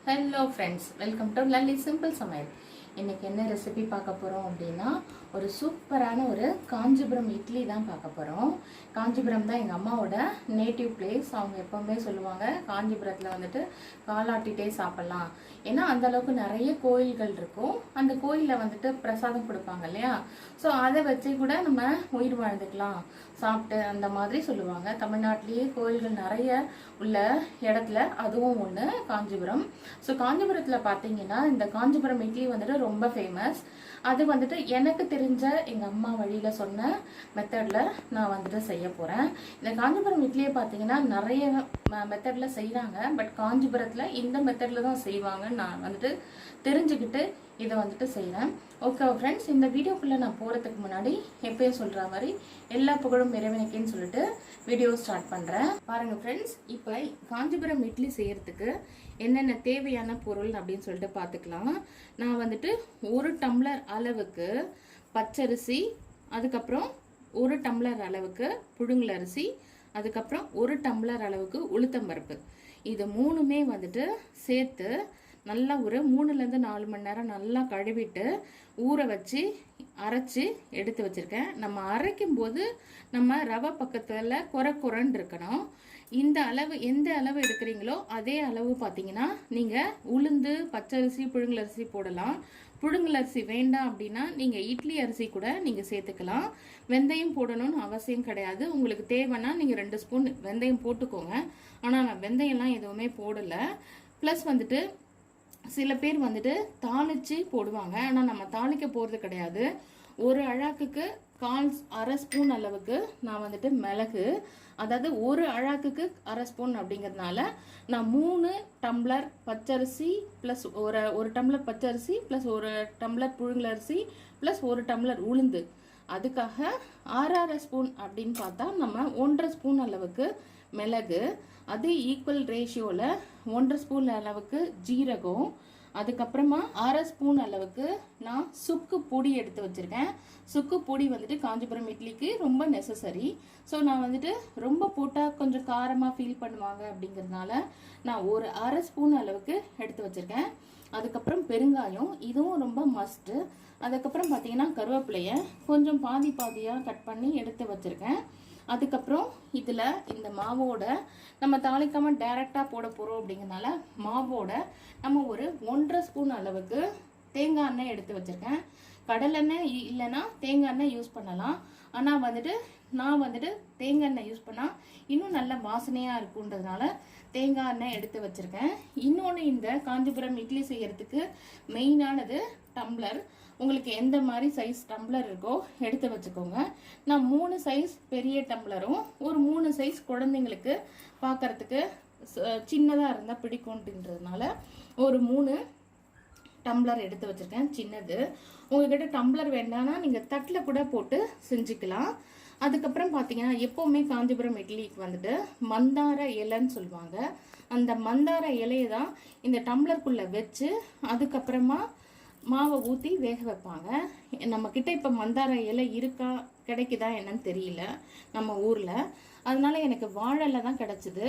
Hello friends, welcome to Lalli simple சமையல். இன்றைக்கி என்ன ரெசிபி பார்க்க போகிறோம் அப்படின்னா, ஒரு சூப்பரான ஒரு காஞ்சிபுரம் இட்லி தான் பார்க்க போகிறோம். காஞ்சிபுரம் தான் எங்கள் அம்மாவோட நேட்டிவ் பிளேஸ். அவங்க எப்போவுமே சொல்லுவாங்க, காஞ்சிபுரத்தில் வந்துட்டு காலாட்டிகிட்டே சாப்பிட்லாம். ஏன்னா அந்தளவுக்கு நிறைய கோயில்கள் இருக்கும். அந்த கோயிலில் வந்துட்டு பிரசாதம் கொடுப்பாங்க இல்லையா, ஸோ அதை வச்சு கூட நம்ம உயிர் வாழ்ந்துக்கலாம் சாப்பிட்டு அந்த மாதிரி சொல்லுவாங்க. தமிழ்நாட்டிலேயே கோயில்கள் நிறைய உள்ள இடத்துல அதுவும் ஒன்று காஞ்சிபுரம். ஸோ காஞ்சிபுரத்தில் பார்த்தீங்கன்னா இந்த காஞ்சிபுரம் இட்லி வந்துட்டு ரொம்ப ஃபேமஸ். அது வந்துட்டு எனக்கு தெரிஞ்ச எங்கள் அம்மா வழியில் சொன்ன மெத்தடில் நான் வந்துட்டு செய்ய போகிறேன். இந்த காஞ்சிபுரம் இட்லியை பார்த்தீங்கன்னா நிறைய மெத்தடில் செய்கிறாங்க. பட் காஞ்சிபுரத்தில் இந்த மெத்தடில் தான் செய்வாங்கன்னு நான் வந்துட்டு தெரிஞ்சுக்கிட்டு இதை வந்துட்டு செய்கிறேன். ஓகே ஃப்ரெண்ட்ஸ், இந்த வீடியோக்குள்ளே நான் போகிறதுக்கு முன்னாடி எப்பயும் சொல்கிற மாதிரி எல்லா புகழும் இறைவனுக்குன்னு சொல்லிட்டு வீடியோ ஸ்டார்ட் பண்ணுறேன். பாருங்கள் ஃப்ரெண்ட்ஸ், இப்போ காஞ்சிபுரம் இட்லி செய்கிறதுக்கு என்னென்ன தேவையான பொருள் அப்படின்னு சொல்லிட்டு பார்த்துக்கலாம். நான் வந்துட்டு 1 டம்ளர் அளவுக்கு பச்சரிசி, அதுக்கப்புறம் 1 டம்ளர் அளவுக்கு புழுங்கலரிசி, அதுக்கப்புறம் 1 டம்ளர் அளவுக்கு உளுத்தம்பருப்பு, இது மூணுமே வந்துட்டு சேர்த்து நல்லா ஒரு 3-4 மணி நேரம் நல்லா கழுவிட்டு ஊற வச்சு அரைச்சி எடுத்து வச்சுருக்கேன். நம்ம அரைக்கும் போது நம்ம ரவை பக்கத்தில் குறன்னு இருக்கணும். இந்த அளவு எந்த அளவு எடுக்கிறீங்களோ அதே அளவு பார்த்தீங்கன்னா நீங்கள் உளுந்து, பச்சரிசி, புழுங்கலரிசி போடலாம். புழுங்கலரிசி வேண்டாம் அப்படின்னா நீங்கள் இட்லி அரிசி கூட நீங்கள் சேர்த்துக்கலாம். வெந்தயம் போடணும்னு அவசியம் கிடையாது. உங்களுக்கு தேவைன்னா நீங்கள் 2 ஸ்பூன் வெந்தயம் போட்டுக்கோங்க. ஆனால் நான் வெந்தயம்லாம் எதுவுமே போடலை. ப்ளஸ் வந்துட்டு சில பேர் வந்துட்டு தாளிச்சு போடுவாங்க. ஆனால் நம்ம தாளிக்க போகிறது கிடையாது. ஒரு அழாக்குக்கு அரை ஸ்பூன் அளவுக்கு நான் வந்துட்டு மிளகு, அதாவது ஒரு அழாக்குக்கு அரை ஸ்பூன் அப்படிங்கிறதுனால நான் 3 டம்ளர் பச்சரிசி ப்ளஸ் ஒரு டம்ளர் பச்சரிசி ப்ளஸ் 1 டம்ளர் புழுங்கலரிசி ப்ளஸ் 1 டம்ளர் உளுந்து, அதுக்காக 6 ஸ்பூன் அப்படின்னு பார்த்தா நம்ம 1.5 ஸ்பூன் அளவுக்கு மிளகு, அது ஈக்குவல் ரேஷியோவில் 1.5 ஸ்பூன் அளவுக்கு ஜீரகம், அதுக்கப்புறமா 1/2 ஸ்பூன் அளவுக்கு நான் சுக்கு பொடி எடுத்து வச்சுருக்கேன். சுக்கு பொடி வந்துட்டு காஞ்சிபுரம் இட்லிக்கு ரொம்ப நெசசரி. ஸோ நான் வந்துட்டு ரொம்ப போட்டால் கொஞ்சம் காரமாக ஃபீல் பண்ணுவாங்க அப்படிங்கிறதுனால நான் ஒரு 1/2 ஸ்பூன் அளவுக்கு எடுத்து வச்சுருக்கேன். அதுக்கப்புறம் பெருங்காயம், இதுவும் ரொம்ப மஸ்ட்டு. அதுக்கப்புறம் பார்த்தீங்கன்னா கருவேப்பிலையை கொஞ்சம் பாதியாக கட் பண்ணி எடுத்து வச்சுருக்கேன். அதுக்கப்புறம் இதில் இந்த மாவோட நம்ம தாளிக்காமல் டைரெக்டாக போட போகிறோம் அப்படிங்கிறதுனால மாவோட நம்ம ஒரு 1.5 ஸ்பூன் அளவுக்கு தேங்காய் எண்ணெய் எடுத்து வச்சுருக்கேன். கடலெண்ணெய் இல்லைன்னா தேங்காய் எண்ணெய் யூஸ் பண்ணலாம். ஆனால் வந்துட்டு நான் வந்துட்டு தேங்காய் எண்ணெய் யூஸ் பண்ணால் இன்னும் நல்ல வாசனையாக இருக்குன்றதுனால தேங்காய் எண்ணெய் எடுத்து வச்சுருக்கேன். இன்னொன்று, இந்த காஞ்சிபுரம் இட்லி செய்கிறதுக்கு மெயினானது டம்ளர். உங்களுக்கு எந்த மாதிரி சைஸ் டம்ளர் இருக்கோ எடுத்து வச்சுக்கோங்க. நான் 3 சைஸ் பெரிய டம்ளரும் ஒரு 3 சைஸ் குழந்தைங்களுக்கு பார்க்கறதுக்கு சின்னதாக இருந்தால் பிடிக்கும்ன்றதுனால ஒரு 3 டம்ளர் எடுத்து வச்சுருக்கேன் சின்னது. உங்கள்கிட்ட டம்ளர் வேண்டாம்னா நீங்கள் தட்டில் கூட போட்டு செஞ்சுக்கலாம். அதுக்கப்புறம் பார்த்தீங்கன்னா எப்போவுமே காஞ்சிபுரம் இட்லிக்கு வந்துட்டு மந்தார இலைன்னு சொல்லுவாங்க. அந்த மந்தார இலையை தான் இந்த டம்ளருக்குள்ளே வச்சு அதுக்கப்புறமா மாவை ஊற்றி வேக வைப்பாங்க. நம்மக்கிட்ட இப்போ மந்தார இலை இருக்கா, கிடைக்குதா என்னன்னு தெரியல நம்ம ஊரில். அதனால எனக்கு வாழலை தான் கிடச்சிது.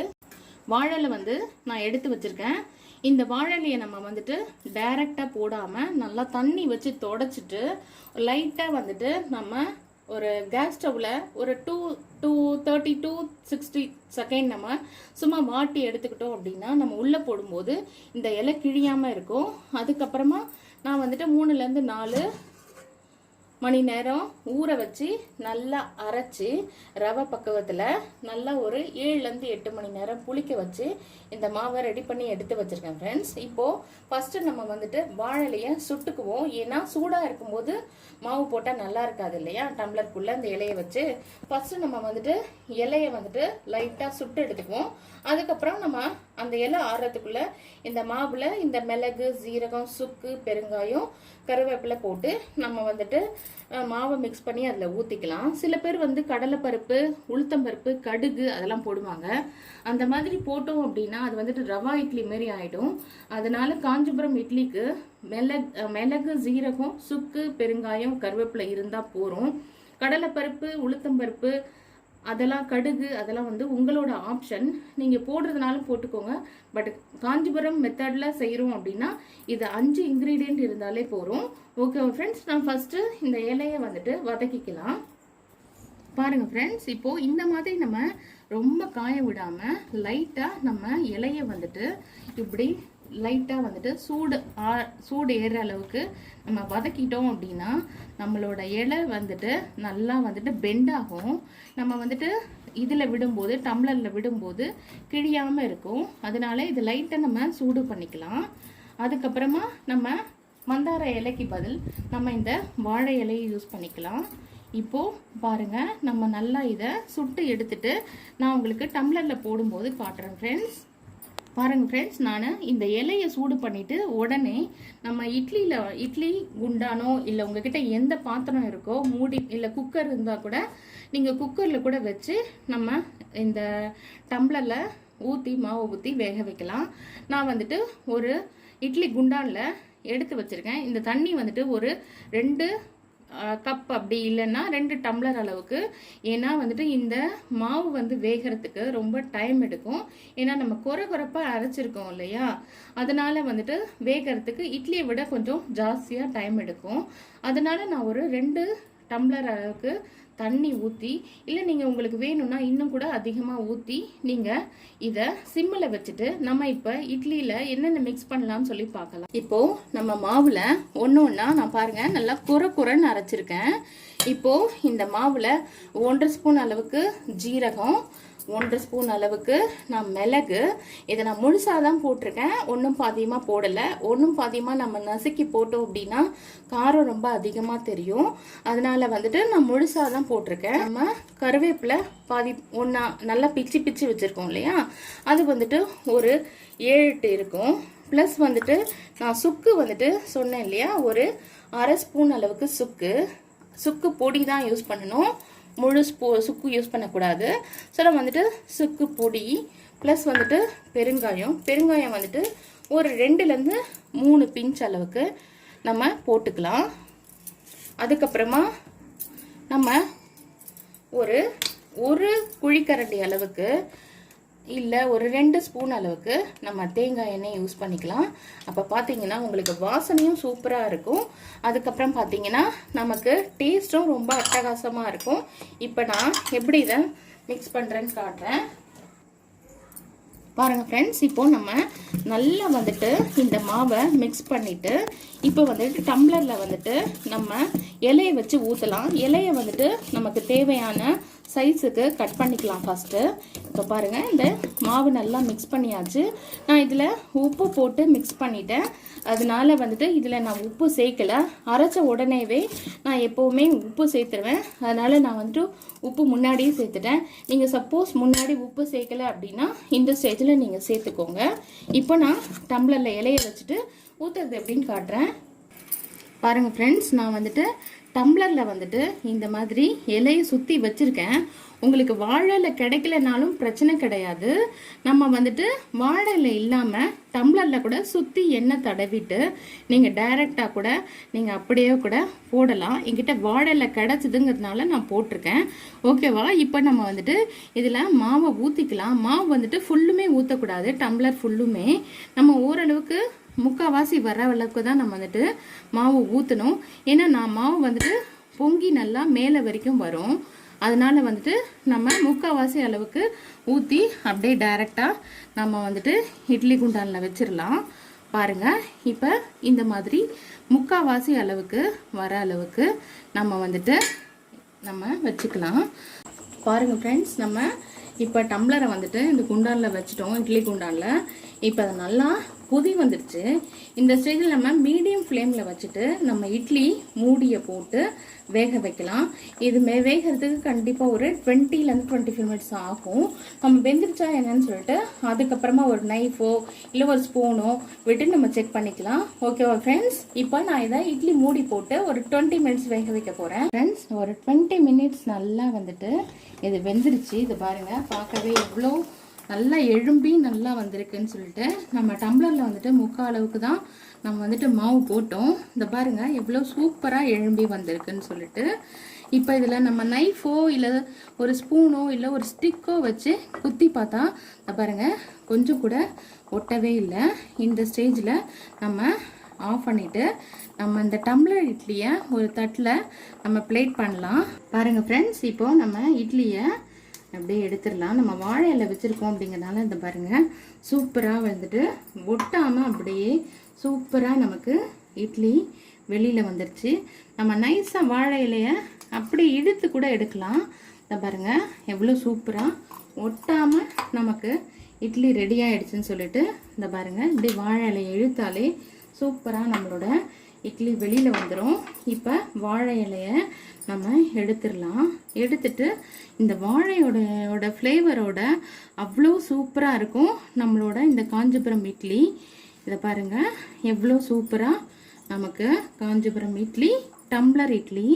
வாழலை வந்து நான் எடுத்து வச்சுருக்கேன். இந்த வாழலையை நம்ம வந்துட்டு டைரெக்டாக போடாமல் நல்லா தண்ணி வச்சு தொடச்சிட்டு லைட்டாக வந்துட்டு நம்ம ஒரு கேஸ் ஸ்டவ்வில் ஒரு 230 to 60 செகண்ட் நம்ம சும்மா வாட்டி எடுத்துக்கிட்டோம் அப்படின்னா நம்ம உள்ளே போடும்போது இந்த இலை கிழியாமல் இருக்கும். அதுக்கப்புறமா நான் வந்துட்டு 3-4 மணி நேரம் ஊற வச்சு நல்லா அரைச்சி ரவை பக்குவத்தில் நல்லா ஒரு 7-8 மணி நேரம் புளிக்க வச்சு இந்த மாவை ரெடி பண்ணி எடுத்து வச்சுருக்கேன் ஃப்ரெண்ட்ஸ். இப்போது ஃபஸ்ட்டு நம்ம வந்துட்டு வாழலையை சுட்டுக்குவோம். ஏன்னா சூடாக இருக்கும்போது மாவு போட்டால் நல்லா இருக்காது இல்லையா, டம்ளருக்குள்ளே இந்த இலையை வச்சு. ஃபஸ்ட்டு நம்ம வந்துட்டு இலையை வந்துட்டு லைட்டாக சுட்டு எடுத்துக்குவோம். அதுக்கப்புறம் நம்ம அந்த இலை ஆறுறதுக்குள்ளே இந்த மாவில் இந்த மிளகு, ஜீரகம், சுக்கு, பெருங்காயம், கருவேப்பிலை போட்டு நம்ம வந்துட்டு மாவை மிக்ஸ் பண்ணி அதில் ஊற்றிக்கலாம். சில பேர் வந்து கடலைப்பருப்பு, உளுத்தம்பருப்பு, கடுகு அதெல்லாம் போடுவாங்க. அந்த மாதிரி போட்டோம் அப்படின்னா அது வந்துட்டு ரவா இட்லி மாரி ஆகிடும். அதனால காஞ்சிபுரம் இட்லிக்கு மிளகு, ஜீரகம், சுக்கு, பெருங்காயம், கருவேப்பிலை இருந்தால் போகிறோம். கடலைப்பருப்பு, உளுத்தம்பருப்பு அதெல்லாம் கடுகு அதெல்லாம் வந்து உங்களோட ஆப்ஷன், நீங்கள் போடுறதுனாலும் போட்டுக்கோங்க. பட் காஞ்சிபுரம் மெத்தடில் செய்கிறோம் அப்படின்னா இது 5 இன்க்ரீடியன்ட் இருந்தாலே போகிறோம். ஓகே ஃப்ரெண்ட்ஸ், நான் ஃபஸ்ட்டு இந்த இலையை வந்துட்டு வதக்கிக்கலாம். பாருங்கள் ஃப்ரெண்ட்ஸ், இப்போது இந்த மாதிரி நம்ம ரொம்ப காய விடாமல் லைட்டாக நம்ம இலையை வந்துட்டு இப்படி லைட்டாக வந்துட்டு சூடு ஏறுற அளவுக்கு நம்ம வதக்கிட்டோம் அப்படின்னா நம்மளோட இலை வந்துட்டு நல்லா வந்துட்டு பெண்ட் ஆகும். நம்ம வந்துட்டு இதில் விடும்போது டம்ளரில் விடும்போது கிழியாமல் இருக்கும். அதனால இது லைட்டாக நம்ம சூடு பண்ணிக்கலாம். அதுக்கப்புறமா நம்ம மந்தார இலைக்கு பதில் நம்ம இந்த வாழை இலையை யூஸ் பண்ணிக்கலாம். இப்போது பாருங்கள், நம்ம நல்லா இதை சுட்டு எடுத்துட்டு நான் உங்களுக்கு டம்ளரில் போடும்போது காட்டுறேன் ஃப்ரெண்ட்ஸ். பாருங்கள் ஃப்ரெண்ட்ஸ், நான் இந்த இலையை சூடு பண்ணிவிட்டு உடனே நம்ம இட்லி குண்டானோ இல்லை உங்ககிட்ட எந்த பாத்திரம் இருக்கோ மூடி இல்லை குக்கர் இருந்தால் கூட நீங்கள் குக்கரில் கூட வச்சு நம்ம இந்த டம்ளரில் மாவு ஊற்றி வேக வைக்கலாம். நான் வந்துட்டு ஒரு இட்லி குண்டானில் எடுத்து வச்சுருக்கேன். இந்த தண்ணி வந்துட்டு ஒரு 2 கப் அப்படி இல்லைன்னா 2 டம்ளர் அளவுக்கு. ஏன்னா வந்துட்டு இந்த மாவு வந்து வேகிறதுக்கு ரொம்ப டைம் எடுக்கும். ஏன்னா நம்ம குறைப்பாக அரைச்சிருக்கோம் இல்லையா, அதனால வந்துட்டு வேகிறதுக்கு இட்லியை விட கொஞ்சம் ஜாஸ்தியாக டைம் எடுக்கும். அதனால நான் ஒரு 2 டம்ளர் அளவுக்கு தண்ணி ஊற்றி, இல்லை நீங்கள் உங்களுக்கு வேணும்னா இன்னும் கூட அதிகமாக ஊற்றி நீங்கள் இதை சிம்மில் வச்சுட்டு நம்ம இப்போ இட்லியில் என்னென்ன மிக்ஸ் பண்ணலாம்னு சொல்லி பார்க்கலாம். இப்போது நம்ம மாவில் ஒன்று ஒன்றா நான் பாருங்கள் நல்லா குறைன்னு அரைச்சிருக்கேன். இப்போது இந்த மாவில் 1 ஸ்பூன் அளவுக்கு ஜீரகம், 1 ஸ்பூன் அளவுக்கு நான் மிளகு, இதை நான் முழுசாக தான் போட்டிருக்கேன், ஒன்றும் பாதியமாக போடலை. ஒன்றும் பாதியமாக நம்ம நசுக்கி போட்டோம் அப்படின்னா காரம் ரொம்ப அதிகமாக தெரியும். அதனால வந்துட்டு நான் முழுசாக தான் போட்டிருக்கேன். நம்ம கருவேப்பிலை பாதி ஒன்றா நல்லா பிச்சு வச்சுருக்கோம் இல்லையா, அது வந்துட்டு ஒரு 7-8 இருக்கும். ப்ளஸ் வந்துட்டு நான் சுக்கு வந்துட்டு சொன்னேன் இல்லையா, ஒரு 1/2 ஸ்பூன் அளவுக்கு சுக்கு பொடி தான் யூஸ் பண்ணணும், முழு சுக்கு யூஸ் பண்ணக்கூடாது. ஸோ நம்ம வந்துட்டு சுக்கு பொடி ப்ளஸ் வந்துட்டு பெருங்காயம் வந்துட்டு ஒரு 2லேருந்து 3 பிஞ்ச் அளவுக்கு நம்ம போட்டுக்கலாம். அதுக்கப்புறமா நம்ம ஒரு குழிக்கரண்டி அளவுக்கு இல்லை ஒரு 2 ஸ்பூன் அளவுக்கு நம்ம தேங்காய் எண்ணெய் யூஸ் பண்ணிக்கலாம். அப்போ பார்த்தீங்கன்னா உங்களுக்கு வாசனையும் சூப்பராக இருக்கும். அதுக்கப்புறம் பார்த்தீங்கன்னா நமக்கு டேஸ்ட்டும் ரொம்ப அட்டகாசமாக இருக்கும். இப்போ நான் எப்படி இதை மிக்ஸ் பண்ணுறேன்னு காட்டுறேன். பாருங்கள் ஃப்ரெண்ட்ஸ், இப்போது நம்ம நல்லா வந்துட்டு இந்த மாவை மிக்ஸ் பண்ணிவிட்டு இப்போ வந்துட்டு டம்ளரில் வந்துட்டு நம்ம இலையை வச்சு ஊற்றலாம். இலையை வந்துட்டு நமக்கு தேவையான சைஸுக்கு கட் பண்ணிக்கலாம் ஃபஸ்ட்டு. இப்போ பாருங்கள், இந்த மாவு நல்லா மிக்ஸ் பண்ணியாச்சு. நான் இதில் உப்பு போட்டு மிக்ஸ் பண்ணிட்டேன். அதனால வந்துட்டு இதில் நான் உப்பு சேர்க்கலை. அரைச்ச உடனேவே நான் எப்போவுமே உப்பு சேர்த்துருவேன். அதனால் நான் வந்துட்டு உப்பு முன்னாடியே சேர்த்துட்டேன். நீங்கள் சப்போஸ் முன்னாடி உப்பு சேர்க்கலை அப்படின்னா இந்த ஸ்டேஜில் நீங்கள் சேர்த்துக்கோங்க. இப்போ நான் டம்ளரில் இலையை வச்சுட்டு ஊற்றுறது எப்படின்னு காட்டுறேன். பாருங்கள் ஃப்ரெண்ட்ஸ், நான் வந்துட்டு டம்ளரில் வந்துட்டு இந்த மாதிரி இலையை சுற்றி வச்சுருக்கேன். உங்களுக்கு வாழை இலை கிடைக்கலனாலும் பிரச்சனை கிடையாது. நம்ம வந்துட்டு வாழை இலை இல்லாமல் டம்ளரில் கூட சுற்றி எண்ணெய் தடவிட்டு நீங்கள் டைரெக்டாக கூட நீங்கள் அப்படியே கூட போடலாம். என்கிட்ட வாழை இலை கிடச்சிதுங்கிறதுனால நான் போட்டிருக்கேன். ஓகேவா? இப்போ நம்ம வந்துட்டு இதில் மாவை ஊற்றிக்கலாம். மாவு வந்துட்டு ஃபுல்லுமே ஊற்றக்கூடாது. டம்ளர் ஃபுல்லுமே நம்ம ஓரளவுக்கு முக்கால்வாசி வர அளவுக்கு தான் நம்ம வந்துட்டு மாவு ஊற்றணும். ஏன்னா நான் மாவு வந்துட்டு பொங்கி நல்லா மேலே வரைக்கும் வரும். அதனால் வந்துட்டு நம்ம முக்கால்வாசி அளவுக்கு ஊற்றி அப்படியே டைரெக்டாக நம்ம வந்துட்டு இட்லி குண்டானில் வச்சிடலாம். பாருங்கள், இப்போ இந்த மாதிரி முக்கால்வாசி அளவுக்கு வர அளவுக்கு நம்ம வந்துட்டு நம்ம வச்சுக்கலாம். பாருங்கள் ஃப்ரெண்ட்ஸ், நம்ம இப்போ டம்ளரை வந்துட்டு இந்த குண்டானில் வச்சுட்டோம், இட்லி குண்டானில். இப்போ அதை நல்லா கொதி வந்துடுச்சு. இந்த ஸ்டேஜில் நம்ம மீடியம் ஃப்ளேமில் வச்சுட்டு நம்ம இட்லி மூடியை போட்டு வேக வைக்கலாம். இது வேகிறதுக்கு கண்டிப்பாக ஒரு 20-25 மினிட்ஸ் ஆகும். நம்ம வெந்துருச்சா என்னன்னு சொல்லிட்டு அதுக்கப்புறமா ஒரு நைஃபோ இல்லை ஒரு ஸ்பூனோ விட்டு நம்ம செக் பண்ணிக்கலாம். ஓகேவா ஃப்ரெண்ட்ஸ்? இப்போ நான் இதை இட்லி மூடி போட்டு ஒரு 20 மினிட்ஸ் வேக வைக்க போகிறேன். ஃப்ரெண்ட்ஸ், ஒரு 20 மினிட்ஸ் நல்லா வந்துட்டு இது வெந்துருச்சு. இது பாருங்கள், பார்க்கவே எவ்வளோ நல்லா எழும்பி நல்லா வந்திருக்குன்னு சொல்லிட்டு நம்ம டம்ளரில் வந்துட்டு முக்கால் அளவுக்கு தான் நம்ம வந்துட்டு மாவு போட்டோம். இந்த பாருங்கள் எவ்வளோ சூப்பராக எழும்பி வந்திருக்குன்னு சொல்லிட்டு. இப்போ இதில் நம்ம நைஃபோ இல்லை ஒரு ஸ்பூனோ இல்லை ஒரு ஸ்டிக்கோ வச்சு குத்தி பார்த்தா பாருங்கள் கொஞ்சம் கூட ஒட்டவே இல்லை. இந்த ஸ்டேஜில் நம்ம ஆஃப் பண்ணிவிட்டு நம்ம இந்த டம்ளர் இட்லியை ஒரு தட்டில் நம்ம பிளேட் பண்ணலாம். பாருங்கள் ஃப்ரெண்ட்ஸ், இப்போது நம்ம இட்லியை அப்படியே எடுத்துடலாம். நம்ம வாழை இலை வச்சுருக்கோம் அப்படிங்கிறதுனால இந்த பாருங்கள் சூப்பராக வந்துட்டு ஒட்டாமல் அப்படியே சூப்பராக நமக்கு இட்லி வெளியில் வந்துருச்சு. நம்ம நைஸாக வாழை இலையை அப்படி இழுத்து கூட எடுக்கலாம். இந்த பாருங்கள் எவ்வளோ சூப்பராக ஒட்டாமல் நமக்கு இட்லி ரெடி ஆகிடுச்சுன்னு சொல்லிட்டு இந்த பாருங்கள் இப்படி வாழை இலையை இழுத்தாலே சூப்பராக நம்மளோட இட்லி வெளியில் வந்துடும். இப்போ வாழை இலையை நம்ம எடுத்துடலாம். எடுத்துட்டு இந்த வாழையோட ஃப்ளேவரோட அவ்வளோ சூப்பராக இருக்கும் நம்மளோட இந்த காஞ்சிபுரம் இட்லி. இதை பாருங்கள் எவ்வளோ சூப்பராக நமக்கு காஞ்சிபுரம் இட்லி டம்ளர் இட்லி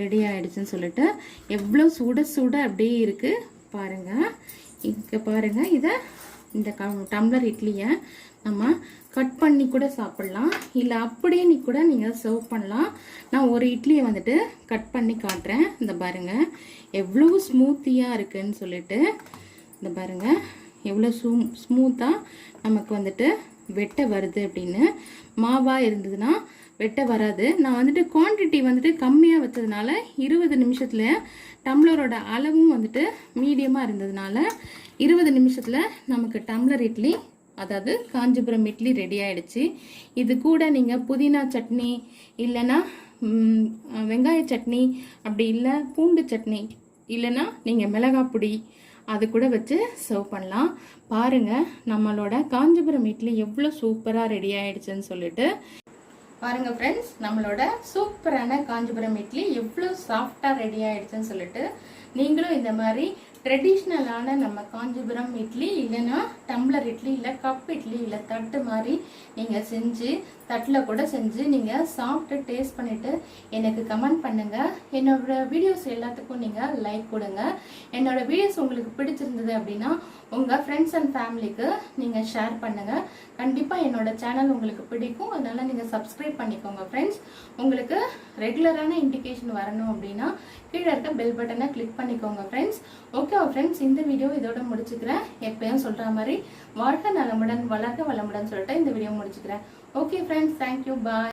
ரெடி ஆகிடுச்சுன்னு சொல்லிட்டு எவ்வளோ சுட சுட அப்படியே இருக்குது பாருங்கள். இங்கே பாருங்கள், இதை இந்த டம்ளர் இட்லியை நம்ம கட் பண்ணி கூட சாப்பிட்லாம், இல்லை அப்படியே கூட நீங்கள் சர்வ் பண்ணலாம். நான் ஒரு இட்லியை வந்துட்டு கட் பண்ணி காட்டுறேன். இந்த பாருங்கள் எவ்வளோ ஸ்மூத்தியாக இருக்குன்னு சொல்லிட்டு இந்த பாருங்கள் எவ்வளோ ஸ்மூத்தாக நமக்கு வந்துட்டு வெட்ட வருது. அப்படின்னு மாவாக இருந்ததுன்னா வெட்ட வராது. நான் வந்துட்டு குவான்டிட்டி வந்துட்டு கம்மியாக வச்சதுனால 20 நிமிஷத்தில் டம்ளரோட அளவும் வந்துட்டு மீடியமாக இருந்ததுனால 20 நிமிஷத்தில் நமக்கு டம்ளர் இட்லி அதாவது காஞ்சிபுரம் இட்லி ரெடி ஆகிடுச்சு. இது கூட நீங்கள் புதினா சட்னி இல்லைன்னா வெங்காய சட்னி, அப்படி இல்லை பூண்டு சட்னி, இல்லைன்னா நீங்கள் மிளகாய் பொடி அது கூட வச்சு சர்வ் பண்ணலாம். பாருங்கள் நம்மளோட காஞ்சிபுரம் இட்லி எவ்வளோ சூப்பராக ரெடி ஆகிடுச்சுன்னு சொல்லிட்டு பாருங்கள் ஃப்ரெண்ட்ஸ், நம்மளோட சூப்பரான காஞ்சிபுரம் இட்லி எவ்வளோ சாஃப்டாக ரெடி ஆகிடுச்சுன்னு சொல்லிட்டு நீங்களும் இந்த மாதிரி ட்ரெடிஷ்னலான நம்ம காஞ்சிபுரம் இட்லி இல்லைன்னா டம்ளர் இட்லி இல்லை கப் இட்லி இல்லை தட்டு மாதிரி நீங்கள் செஞ்சு தட்டில் கூட செஞ்சு நீங்கள் சாப்பிட்டு டேஸ்ட் பண்ணிவிட்டு எனக்கு கமெண்ட் பண்ணுங்கள். என்னோட வீடியோஸ் எல்லாத்துக்கும் நீங்கள் லைக் கொடுங்க. என்னோட வீடியோஸ் உங்களுக்கு பிடிச்சிருந்தது அப்படின்னா உங்கள் ஃப்ரெண்ட்ஸ் அண்ட் ஃபேமிலிக்கு நீங்கள் ஷேர் பண்ணுங்கள். கண்டிப்பாக என்னோட சேனல் உங்களுக்கு பிடிக்கும், அதனால் நீங்கள் சப்ஸ்கிரைப் பண்ணிக்கோங்க ஃப்ரெண்ட்ஸ். உங்களுக்கு ரெகுலரான இண்டிகேஷன் வரணும் அப்படின்னா கீழே இருக்க பெல் பட்டனை கிளிக் பண்ணிக்கோங்க ஃப்ரெண்ட்ஸ். ஓகே ஃப்ரெண்ட்ஸ், இந்த வீடியோ இதோட முடிச்சுக்கிறேன். எப்பயும் சொல்கிற மாதிரி வாழ்க நலமுடன் வளர்க வளமுடன் சொல்லிட்டு இந்த வீடியோ முடிச்சுக்கிறேன். ஓகே ஃப்ரெண்ட்ஸ், தேங்க்யூ, பாய்.